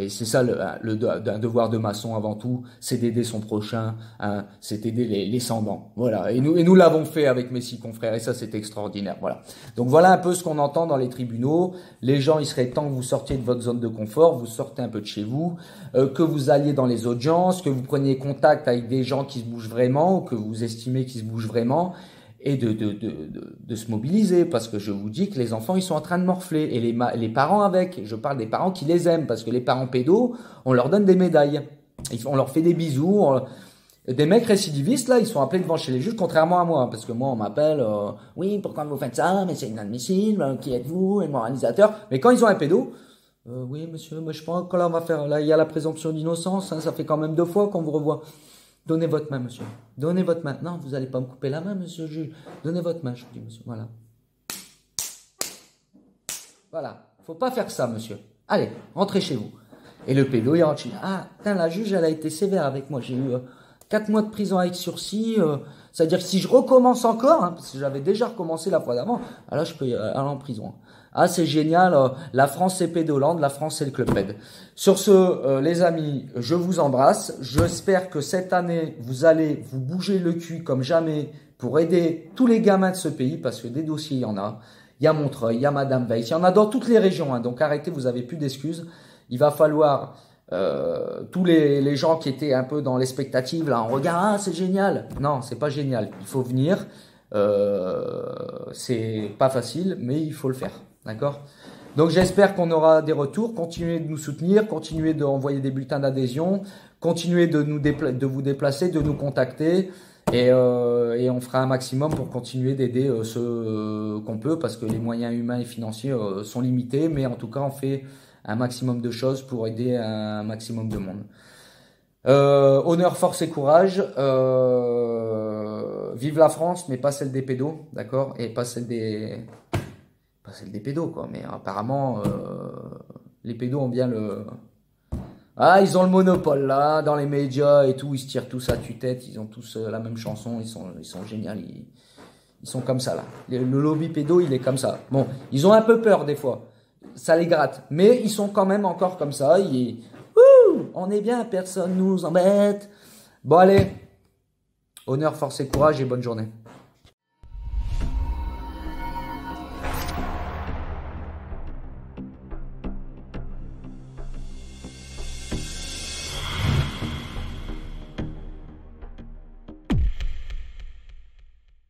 c'est ça un devoir de maçon avant tout, c'est d'aider son prochain, hein, c'est d'aider les sans-dents. Voilà. Et nous l'avons fait avec mes 6 confrères, et ça c'est extraordinaire. Voilà. Donc voilà un peu ce qu'on entend dans les tribunaux. Les gens, il serait temps que vous sortiez de votre zone de confort, vous sortez un peu de chez vous, que vous alliez dans les audiences, que vous preniez contact avec des gens qui se bougent vraiment, ou que vous estimez qu'ils se bougent vraiment, et de se mobiliser, parce que je vous dis que les enfants, ils sont en train de morfler, et les parents avec. Je parle des parents qui les aiment, parce que les parents pédos, on leur donne des médailles, on leur fait des bisous, des mecs récidivistes, là, ils sont appelés devant chez les juges, contrairement à moi, parce que moi, on m'appelle, oui, pourquoi vous faites ça, mais c'est inadmissible, qui êtes-vous, et le moralisateur. Mais quand ils ont un pédo, oui, monsieur, moi je pense que là, on va faire, là, il y a la présomption d'innocence, hein, ça fait quand même 2 fois qu'on vous revoit. Donnez votre main, monsieur. Donnez votre main. Non, vous n'allez pas me couper la main, monsieur le juge. Donnez votre main, je vous dis, monsieur. Voilà. Voilà. Faut pas faire ça, monsieur. Allez, rentrez chez vous. Et le pédo, il rentre chez lui. Ah, putain, la juge, elle a été sévère avec moi. J'ai eu 4 mois de prison avec sursis. C'est-à-dire que si je recommence encore, hein, parce que j'avais déjà recommencé la fois d'avant, alors je peux aller en prison. Ah, c'est génial. La France, c'est Pédoland. La France, c'est le Club Med. Sur ce, les amis, je vous embrasse. J'espère que cette année, vous allez vous bouger le cul comme jamais pour aider tous les gamins de ce pays, parce que des dossiers, il y en a. Il y a Montreuil, il y a Madame Weiss, il y en a dans toutes les régions. Hein, donc arrêtez, vous avez plus d'excuses. Il va falloir tous les gens qui étaient un peu dans l'expectative, là, on regarde, ah, c'est génial. Non, c'est pas génial. Il faut venir. C'est pas facile, mais il faut le faire. D'accord? Donc j'espère qu'on aura des retours. Continuez de nous soutenir, continuez d'envoyer des bulletins d'adhésion, continuez de vous déplacer, de nous contacter, et on fera un maximum pour continuer d'aider ceux qu'on peut, parce que les moyens humains et financiers sont limités, mais en tout cas on fait un maximum de choses pour aider un maximum de monde. Honneur, force et courage. Vive la France, mais pas celle des pédos, d'accord? Et pas celle des pédos, quoi. Mais apparemment, les pédos ont bien Ah, ils ont le monopole, là, dans les médias et tout. Ils se tirent tous à tue-tête. Ils ont tous la même chanson. Ils sont géniaux. Ils sont comme ça, là. Le lobby pédo, il est comme ça. Bon, ils ont un peu peur, des fois. Ça les gratte. Mais ils sont quand même encore comme ça. On est bien, personne nous embête. Bon, allez. Honneur, force et courage et bonne journée.